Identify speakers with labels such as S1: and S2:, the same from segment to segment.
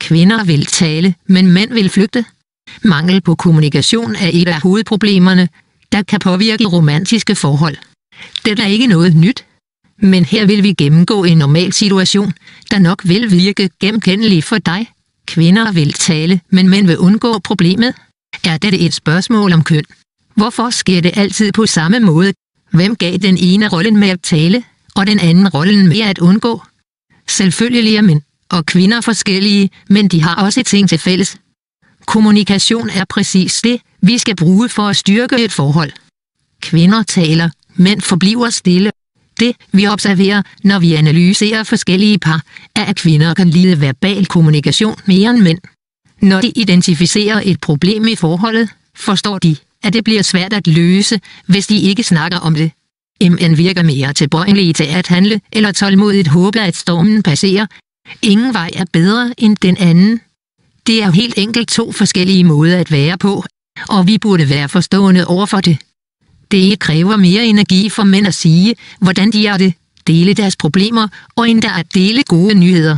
S1: Kvinder vil tale, men mænd vil flygte. Mangel på kommunikation er et af hovedproblemerne, der kan påvirke romantiske forhold. Det er ikke noget nyt. Men her vil vi gennemgå en normal situation, der nok vil virke genkendeligt for dig. Kvinder vil tale, men mænd vil undgå problemet. Er dette et spørgsmål om køn? Hvorfor sker det altid på samme måde? Hvem gav den ene rollen med at tale, og den anden rollen med at undgå? Selvfølgelig er mænd og kvinder forskellige, men de har også ting til fælles. Kommunikation er præcis det, vi skal bruge for at styrke et forhold. Kvinder taler, mænd forbliver stille. Det, vi observerer, når vi analyserer forskellige par, er, at kvinder kan lide verbal kommunikation mere end mænd. Når de identificerer et problem i forholdet, forstår de, at det bliver svært at løse, hvis de ikke snakker om det. Mænd virker mere tilbøjelige til at handle eller tålmodigt håbe, at stormen passerer. Ingen vej er bedre end den anden. Det er helt enkelt to forskellige måder at være på, og vi burde være forstående overfor det. Det kræver mere energi for mænd at sige, hvordan de er det, dele deres problemer og endda at dele gode nyheder.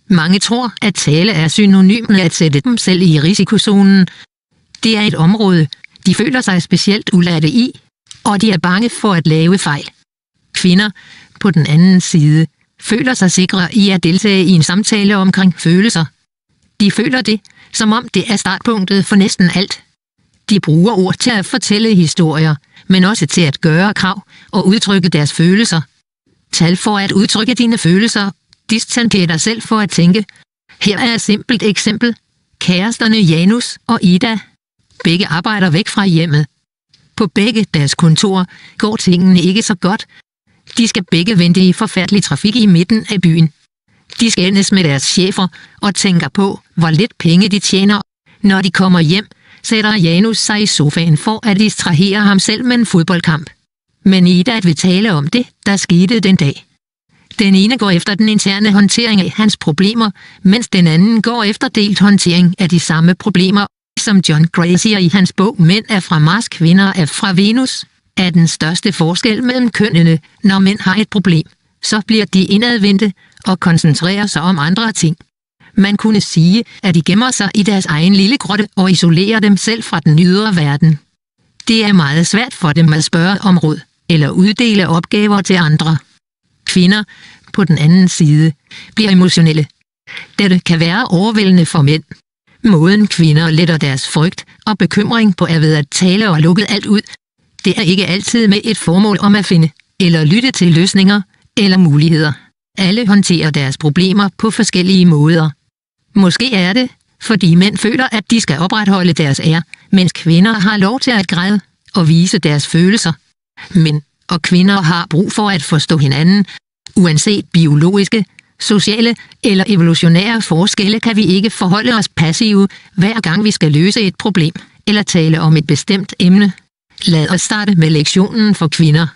S1: Mange tror, at tale er synonym med at sætte dem selv i risikozonen. Det er et område, de føler sig specielt udladte i, og de er bange for at lave fejl. Kvinder, på den anden side, føler sig sikre i at deltage i en samtale omkring følelser. De føler det, som om det er startpunktet for næsten alt. De bruger ord til at fortælle historier, men også til at gøre krav og udtrykke deres følelser. Tal for at udtrykke dine følelser. Distancer dig selv for at tænke. Her er et simpelt eksempel. Kæresterne Janus og Ida. Begge arbejder væk fra hjemmet. På begge deres kontorer går tingene ikke så godt. De skal begge vente i forfærdelig trafik i midten af byen. De skændes med deres chefer og tænker på, hvor lidt penge de tjener. Når de kommer hjem, sætter Janus sig i sofaen for at distrahere ham selv med en fodboldkamp. Men Ida vil tale om det, der skete den dag. Den ene går efter den interne håndtering af hans problemer, mens den anden går efter delt håndtering af de samme problemer, som John Gray siger i hans bog Mænd er fra Mars, kvinder er fra Venus, er den største forskel mellem kønnene. Når mænd har et problem, så bliver de indadvendte og koncentrerer sig om andre ting. Man kunne sige, at de gemmer sig i deres egen lille grotte og isolerer dem selv fra den ydre verden. Det er meget svært for dem at spørge om råd eller uddele opgaver til andre. Kvinder, på den anden side, bliver emotionelle. Dette kan være overvældende for mænd. Måden kvinder letter deres frygt og bekymring på er ved at tale og lukke alt ud. Det er ikke altid med et formål om at finde eller lytte til løsninger eller muligheder. Alle håndterer deres problemer på forskellige måder. Måske er det, fordi mænd føler, at de skal opretholde deres ære, mens kvinder har lov til at græde og vise deres følelser. Mænd og kvinder har brug for at forstå hinanden. Uanset biologiske, sociale eller evolutionære forskelle kan vi ikke forholde os passive, hver gang vi skal løse et problem eller tale om et bestemt emne. Lad os starte med lektionen for kvinder.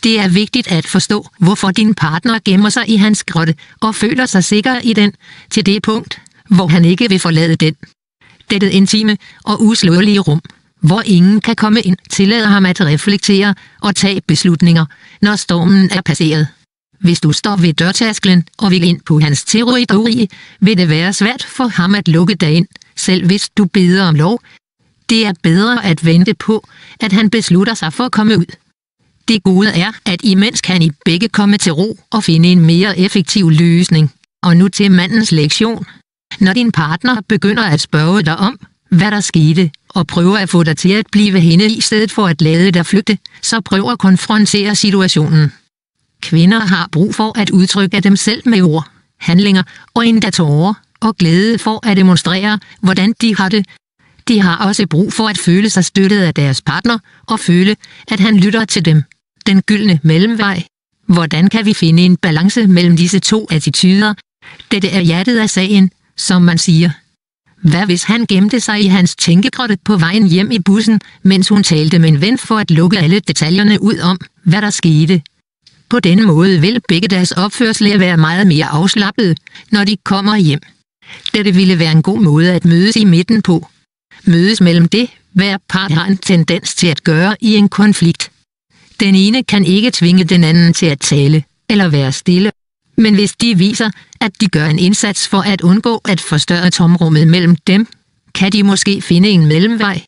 S1: Det er vigtigt at forstå, hvorfor din partner gemmer sig i hans grotte og føler sig sikker i den, til det punkt, hvor han ikke vil forlade den. Dette intime og uslåelige rum, hvor ingen kan komme ind, tillader ham at reflektere og tage beslutninger, når stormen er passeret. Hvis du står ved dørtærsklen og vil ind på hans territorie, vil det være svært for ham at lukke dig ind, selv hvis du beder om lov. Det er bedre at vente på, at han beslutter sig for at komme ud. Det gode er, at imens kan I begge komme til ro og finde en mere effektiv løsning. Og nu til mandens lektion. Når din partner begynder at spørge dig om, hvad der skete, og prøver at få dig til at blive henne i stedet for at lade dig flygte, så prøv at konfrontere situationen. Kvinder har brug for at udtrykke dem selv med ord, handlinger og endda tårer og glæde for at demonstrere, hvordan de har det. De har også brug for at føle sig støttet af deres partner og føle, at han lytter til dem. Den gyldne mellemvej. Hvordan kan vi finde en balance mellem disse to attityder? Dette er hjertet af sagen, som man siger. Hvad hvis han gemte sig i hans tænkegrotte på vejen hjem i bussen, mens hun talte med en ven for at lukke alle detaljerne ud om, hvad der skete? På denne måde vil begge deres opførsel være meget mere afslappet, når de kommer hjem. Dette ville være en god måde at mødes i midten på. Mødes mellem det, hver part har en tendens til at gøre i en konflikt. Den ene kan ikke tvinge den anden til at tale eller være stille. Men hvis de viser, at de gør en indsats for at undgå at forstørre tomrummet mellem dem, kan de måske finde en mellemvej.